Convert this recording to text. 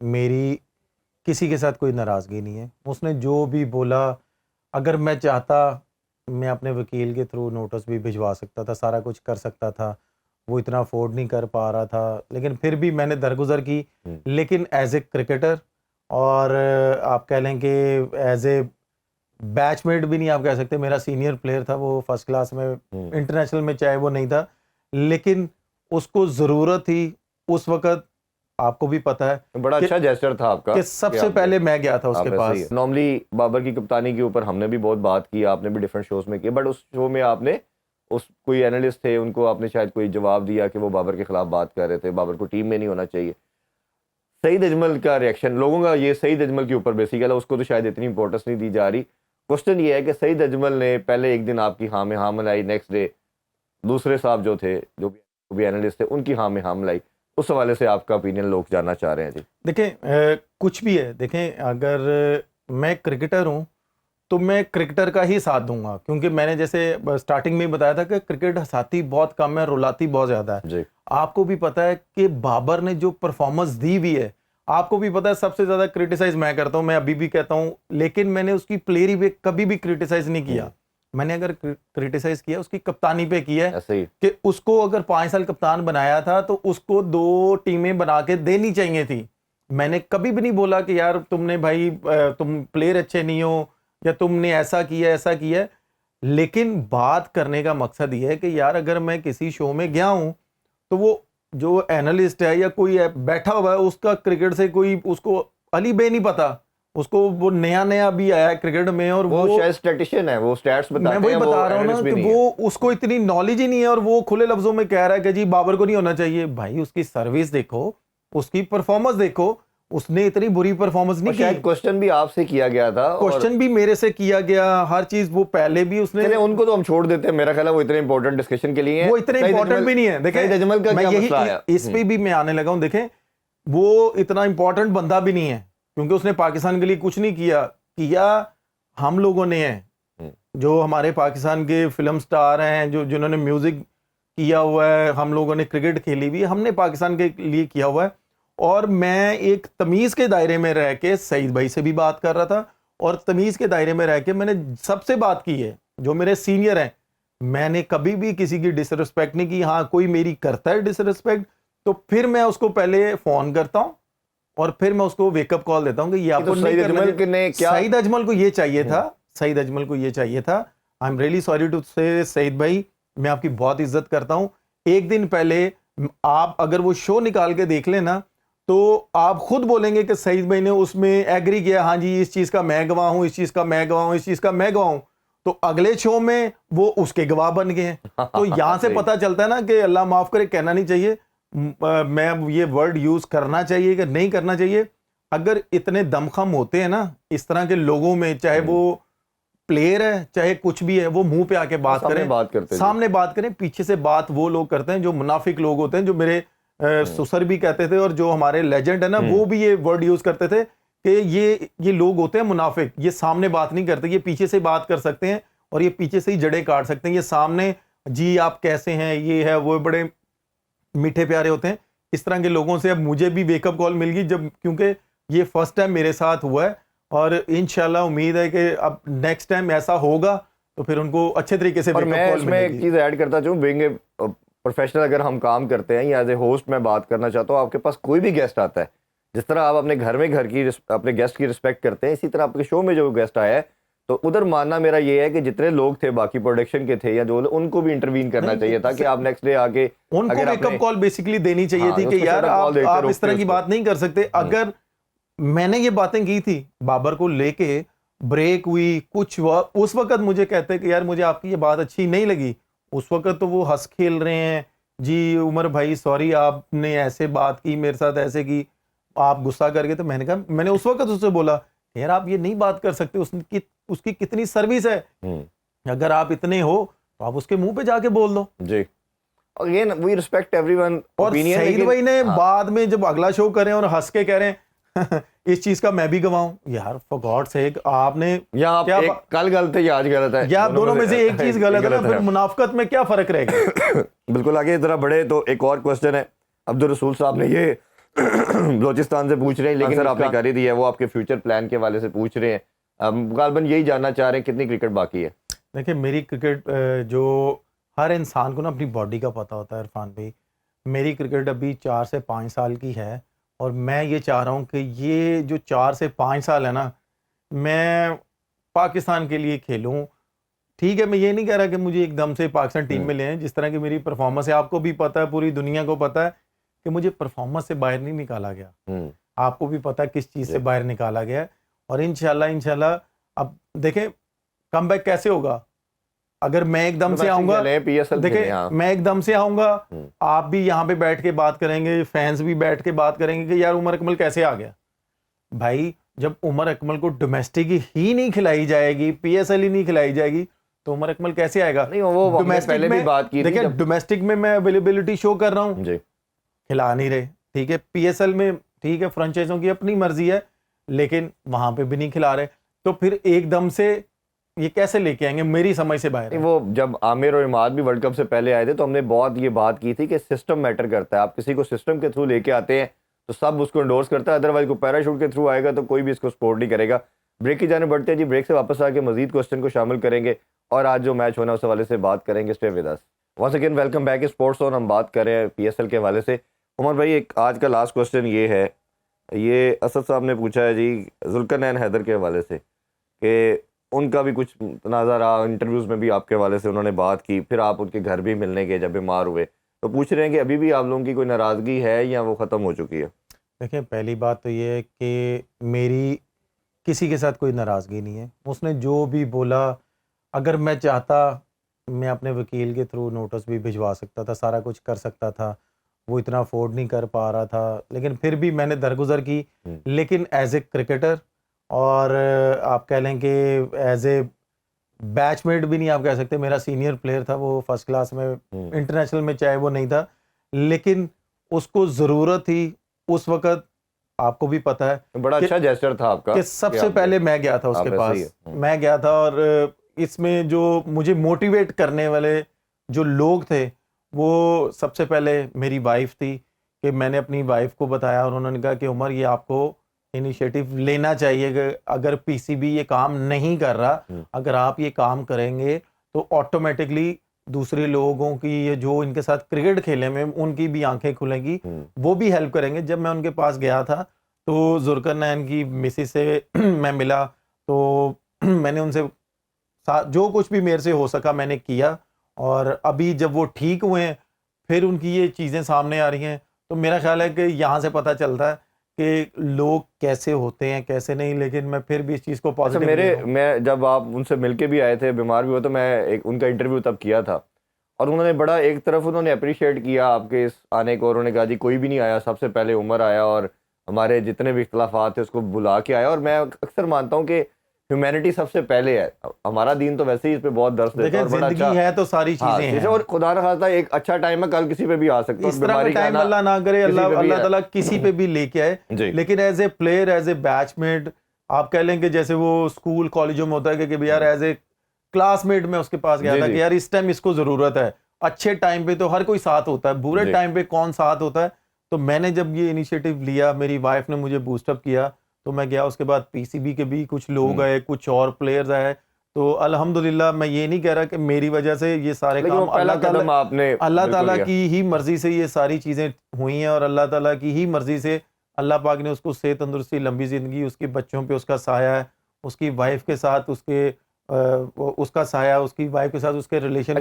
मेरी किसी के साथ कोई नाराज़गी नहीं है। उसने जो भी बोला, अगर मैं चाहता, मैं अपने वकील के थ्रू नोटिस भी भिजवा सकता था, सारा कुछ कर सकता था। वो इतना अफ़ोर्ड नहीं कर पा रहा था, लेकिन फिर भी मैंने दरगुज़र की। लेकिन एज़ ए क्रिकेटर और आप कह लें कि एज़ ए बैचमेट भी नहीं आप कह सकते, मेरा सीनियर प्लेयर था वो फर्स्ट क्लास में, इंटरनेशनल में चाहे वो नहीं था, लेकिन उसको ज़रूरत थी उस वक़्त। आपको भी पता है बड़ा अच्छा जेस्चर था आपका कि सबसे पहले मैं गया था उसके पास। नॉर्मली बाबर की कप्तानी के ऊपर हमने भी बहुत बात की, आपने भी डिफरेंट शोज में की, बट उस शो में आपने उस कोई एनालिस्ट थे उनको आपने शायद कोई जवाब दिया कि वो बाबर के खिलाफ बात कर रहे थे, बाबर को टीम में नहीं होना चाहिए। सईद अजमल का रिएक्शन, लोगों का ये सईद अजमल के ऊपर बेसिकली, उसको तो शायद इतनी इंपॉर्टेंस नहीं दी जा रही। क्वेश्चन ये है कि सईद अजमल ने पहले एक दिन आपकी हाँ में हाँ मिलाई, नेक्स्ट डे दूसरे साहब जो थे, जो भी एनालिस्ट थे, उनकी हाँ में हाँ मिलाई। उस हवाले से आपका ओपिनियन लोग जानना चाह रहे हैं जी। देखें कुछ भी है, देखें अगर मैं क्रिकेटर हूँ तो मैं क्रिकेटर का ही साथ दूंगा, क्योंकि मैंने जैसे स्टार्टिंग में ही बताया था कि क्रिकेट हंसाती बहुत कम है, रुलाती बहुत ज़्यादा है जी। आपको भी पता है कि बाबर ने जो परफॉर्मेंस दी हुई है, आपको भी पता है सबसे ज़्यादा क्रिटिसाइज मैं करता हूँ, मैं अभी भी कहता हूँ, लेकिन मैंने उसकी प्लेयर पे कभी भी क्रिटिसाइज नहीं किया। मैंने अगर क्रिटिसाइज किया उसकी कप्तानी पे किया है कि उसको अगर 5 साल कप्तान बनाया था तो उसको 2 टीमें बना के देनी चाहिए थी। मैंने कभी भी नहीं बोला कि यार तुमने भाई तुम प्लेयर अच्छे नहीं हो या तुमने ऐसा किया। लेकिन बात करने का मकसद ये है कि यार अगर मैं किसी शो में गया हूं तो वो जो एनालिस्ट है या कोई बैठा हुआ है उसका क्रिकेट से कोई उसको अली बे नहीं पता, उसको वो नया भी आया है क्रिकेट में और वो शायद स्टैटिस्टिशियन है, वो स्टैट्स बताते हैं। मैं वही बता रहा हूँ ना कि वो उसको इतनी नॉलेज ही नहीं है और वो खुले लफ्जों में कह रहा है कि जी बाबर को नहीं होना चाहिए। भाई उसकी सर्विस देखो, उसकी परफॉर्मेंस देखो, उसने इतनी बुरी परफॉर्मेंस नहीं की। क्वेश्चन भी आपसे किया गया था, क्वेश्चन भी मेरे से किया गया, हर चीज वो पहले भी उसने। उनको तो हम छोड़ देते हैं, मेरा ख्याल है वो इतने इंपॉर्टेंट डिस्कशन के लिए वो इतने इंपॉर्टेंट भी नहीं है। देखें मैं यही इस पे भी मैं आने लगा हूं। देखें वो इतना इंपॉर्टेंट बंदा भी नहीं है, क्योंकि उसने पाकिस्तान के लिए कुछ नहीं किया हम लोगों ने है, जो हमारे पाकिस्तान के फिल्म स्टार हैं, जो जिन्होंने म्यूजिक किया हुआ है, हम लोगों ने क्रिकेट खेली हुई, हमने पाकिस्तान के लिए किया हुआ है। और मैं एक तमीज़ के दायरे में रह के सईद भाई से भी बात कर रहा था और तमीज़ के दायरे में रह के मैंने सबसे बात की है जो मेरे सीनियर हैं। मैंने कभी भी किसी की डिसरिस्पेक्ट नहीं की। हाँ कोई मेरी करता है डिसरिस्पेक्ट तो फिर मैं उसको पहले फ़ोन करता हूँ और फिर मैं उसको वेकअप कॉल देता हूँ कि ये आपको सईद अजमल को ये चाहिए था, सईद अजमल को ये चाहिए था। I am really sorry to say Saeed भाई, मैं आपकी बहुत इज्जत करता हूँ। एक दिन पहले आप अगर वो शो निकाल के देख लेना तो आप खुद बोलेंगे कि सईद भाई ने उसमें एग्री किया, हाँ जी इस चीज का मैं गवाह हूं, इस चीज का मैं गवाह हूं, इस चीज का मैं गवाह हूं। तो अगले शो में वो उसके गवाह बन गए हैं। तो यहां से पता चलता है ना कि अल्लाह माफ करे, कहना नहीं चाहिए, मैं ये वर्ड यूज करना चाहिए कि नहीं करना चाहिए। अगर इतने दमखम होते हैं ना इस तरह के लोगों में, चाहे वो प्लेयर है चाहे कुछ भी है, वो मुंह पे आके बात करें, सामने बात करें, पीछे से बात वो लोग करते हैं जो मुनाफिक लोग होते हैं, जो मेरे सुसर भी कहते थे और जो हमारे लेजेंड है ना वो भी ये वर्ड यूज करते थे कि ये लोग होते हैं मुनाफिक, ये सामने बात नहीं करते, ये पीछे से बात कर सकते हैं और ये पीछे से ही जड़ें काट सकते हैं। ये सामने जी आप कैसे हैं, ये है वो, बड़े मीठे प्यारे होते हैं। इस तरह के लोगों से अब मुझे भी वेकअप कॉल मिल गई, जब क्योंकि ये फर्स्ट टाइम मेरे साथ हुआ है और इंशाल्लाह उम्मीद है कि अब नेक्स्ट टाइम ऐसा होगा तो फिर उनको अच्छे तरीके से वेकअप कॉल मिलेगी। मैं एक चीज ऐड करता चाहूँ, बीइंग ए प्रोफेशनल अगर हम काम करते हैं या एज ए होस्ट मैं बात करना चाहता हूँ, आपके पास कोई भी गेस्ट आता है, जिस तरह आप अपने घर में अपने गेस्ट की रिस्पेक्ट करते हैं, इसी तरह आपके शो में जो गेस्ट आया है तो उधर मानना मेरा ये है कि जितने लोग थे बाकी प्रोडक्शन के थे या जो, उनको भी इंटरवीन करना चाहिए था कि आप नेक्स्ट डे आके उनको वेकअप कॉल बेसिकली देनी चाहिए थी कि यार आप इस तरह की बात नहीं कर सकते। अगर मैंने ये बातें की थी बाबर को लेके, ब्रेक हुई कुछ हुआ, उस वक्त मुझे कहते कि यार मुझे आपकी ये बात अच्छी नहीं लगी, उस वक्त तो वो हंस खेल रहे हैं जी उमर भाई सॉरी आपने ऐसे बात की मेरे साथ, ऐसे की, आप गुस्सा कर गए। तो मैंने कहा, मैंने उस वक्त उससे बोला यार आप ये नहीं बात कर सकते, उसकी कितनी सर्विस है, अगर आप इतने हो तो आप उसके मुंह पे जाके बोल दो जी। Again we respect everyone. और सईद भाई ने बाद में जब अगला शो करें और हंस के कह रहे हैं इस चीज का मैं भी गवाऊं, यार फॉर गॉड सेक आपने क्या कल गलत है या आज गलत है, या दोनों में से एक चीज गलत है, फिर मुनाफकत में क्या फरक रहेगा। बिल्कुल। आगे जरा बढ़े तो एक और क्वेश्चन है, अब्दुल रसूल साहब ने ये बलोचिस्तान से पूछ रहे हैं, लेकिन सर आपने कर ही दिया है, वो आपके फ्यूचर प्लान के हवाले से पूछ रहे हैं। गालबन यही जानना चाह रहे हैं कितनी क्रिकेट बाकी है। देखिए मेरी क्रिकेट जो हर इंसान को ना अपनी बॉडी का पता होता है इरफान भाई, मेरी क्रिकेट अभी 4 से 5 साल की है और मैं ये चाह रहा हूँ कि ये जो 4 से 5 साल है ना, मैं पाकिस्तान के लिए खेलूँ। ठीक है, मैं ये नहीं कह रहा कि मुझे एकदम से पाकिस्तान टीम में ले आएं, जिस तरह की मेरी परफॉर्मेंस है, आपको भी पता है, पूरी दुनिया को पता है कि मुझे परफॉर्मेंस से बाहर नहीं निकाला गया। आपको भी पता है किस चीज़ से बाहर निकाला गया है। और इंशाल्लाह अब देखें कमबैक कैसे होगा। अगर मैं एकदम से आऊंगा, देखिए मैं एकदम से आऊंगा, आप भी यहाँ पे बैठ के बात करेंगे, फैंस भी बैठ के बात करेंगे कि यार उमर अकमल कैसे आ गया। भाई जब उमर अकमल को डोमेस्टिक ही नहीं खिलाई जाएगी, PSL ही नहीं खिलाई जाएगी, तो उमर अकमल कैसे आएगा। नहीं, वो डोमेस्टिक पहले भी बात की, देखिए डोमेस्टिक में मैं अवेलेबिलिटी शो कर रहा हूँ, खिला नहीं रहे। ठीक है, PSL में ठीक है, फ्रेंचाइजों की अपनी मर्जी है, लेकिन वहां पे भी नहीं खिला रहे, तो फिर एकदम से ये कैसे लेके आएंगे, मेरी समझ से बाहर है। वो जब आमिर और इमाद भी वर्ल्ड कप से पहले आए थे तो हमने बहुत ये बात की थी कि सिस्टम मैटर करता है। आप किसी को सिस्टम के थ्रू लेके आते हैं तो सब उसको इंडोर्स करता है, अदरवाइज को पैराशूट के थ्रू आएगा तो कोई भी इसको सपोर्ट नहीं करेगा। ब्रेक की जाने बढ़ते हैं जी, ब्रेक से वापस आके मजीद क्वेश्चन को शामिल करेंगे और आज जो मैच होना है उस हवाले से बात करेंगे। Stay with us. Once again welcome back sports on. हम बात कर रहे हैं PSL के हवाले से। उमर भाई एक आज का लास्ट क्वेश्चन ये है, ये असद साहब ने पूछा है जी जुल्करनैन हैदर के हवाले से कि उनका भी कुछ तनाज़ा रहा, इंटरव्यूज़ में भी आपके हवाले से उन्होंने बात की, फिर आप उनके घर भी मिलने गए जब बीमार हुए, तो पूछ रहे हैं कि अभी भी आप लोगों की कोई नाराज़गी है या वो ख़त्म हो चुकी है। देखिए पहली बात तो ये है कि मेरी किसी के साथ कोई नाराज़गी नहीं है। उसने जो भी बोला, अगर मैं चाहता मैं अपने वकील के थ्रू नोटिस भी भिजवा सकता था, सारा कुछ कर सकता था। वो इतना अफोर्ड नहीं कर पा रहा था, लेकिन फिर भी मैंने दरगुजर की। लेकिन एज ए क्रिकेटर और आप कह लें कि एज ए बैचमेट भी नहीं आप कह सकते, मेरा सीनियर प्लेयर था वो फर्स्ट क्लास में, इंटरनेशनल में चाहे वो नहीं था, लेकिन उसको ज़रूरत थी उस वक़्त। आपको भी पता है बड़ा अच्छा जेस्चर था आपका कि सबसे पहले मैं गया था उसके पास, मैं गया था। और इसमें जो मुझे मोटिवेट करने वाले जो लोग थे वो सबसे पहले मेरी वाइफ थी, कि मैंने अपनी वाइफ को बताया और उन्होंने कहा कि उमर ये आपको इनिशिएटिव लेना चाहिए कि अगर PCB ये काम नहीं कर रहा, अगर आप ये काम करेंगे तो ऑटोमेटिकली दूसरे लोगों की ये जो इनके साथ क्रिकेट खेलने में उनकी भी आंखें खुलेंगी, वो भी हेल्प करेंगे। जब मैं उनके पास गया था तो जुल्करनैन की मिसेस से मैं मिला, तो मैंने उनसे जो कुछ भी मेरे से हो सका मैंने किया। और अभी जब वो ठीक हुए हैं, फिर उनकी ये चीज़ें सामने आ रही हैं, तो मेरा ख्याल है कि यहाँ से पता चलता है कि लोग कैसे होते हैं कैसे नहीं। लेकिन मैं फिर भी इस चीज़ को पॉजिटिव मैं जब आप उनसे मिलके भी आए थे, बीमार भी हुए, तो मैं उनका इंटरव्यू तब किया था और उन्होंने बड़ा एक तरफ उन्होंने अप्रिशिएट किया आपके इस आने को। उन्होंने कहा जी कोई भी नहीं आया, सबसे पहले उमर आया और हमारे जितने भी इख्तलाफात थे उसको बुला के आया। और मैं अक्सर मानता हूँ कि ह्यूमैनिटी सबसे पहले है। हमारा दीन तो वैसे ही इस पे बहुत दर्ज देता है और बड़ा अच्छा है, तो सारी चीजें हैं। और खुदा न खास्ता एक अच्छा टाइम है, कल किसी पे भी आ सकता है, इस तरह का टाइम अल्लाह ना करे, अल्लाह ताला किसी पे भी लेके आए। लेकिन as a player, as a batchmate, आप कह लें कि जैसे वो स्कूल कॉलेजों में होता है कि यार एज ए क्लासमेट में उसके पास गया था कि यार इस टाइम इसको जरूरत है। अच्छे टाइम पे तो हर कोई साथ होता है, बुरे टाइम पे कौन साथ होता है। तो मैंने जब ये इनिशिएटिव लिया, मेरी वाइफ ने मुझे बूस्टअप किया, तो मैं गया। उसके बाद PCB के भी कुछ लोग आए, कुछ और प्लेयर्स आए। तो अल्हम्दुलिल्लाह मैं ये नहीं कह रहा कि मेरी वजह से ये सारे काम, अल्लाह ताला की ही मर्जी से ये सारी चीज़ें हुई हैं और अल्लाह ताला की ही मर्जी से अल्लाह पाक ने उसको सेहत तंदुरुस्ती, लंबी ज़िंदगी, उसके बच्चों पे उसका साया है, उसकी वाइफ के साथ उसका साया, उसकी वाइफ के साथ उसके रिलेशन।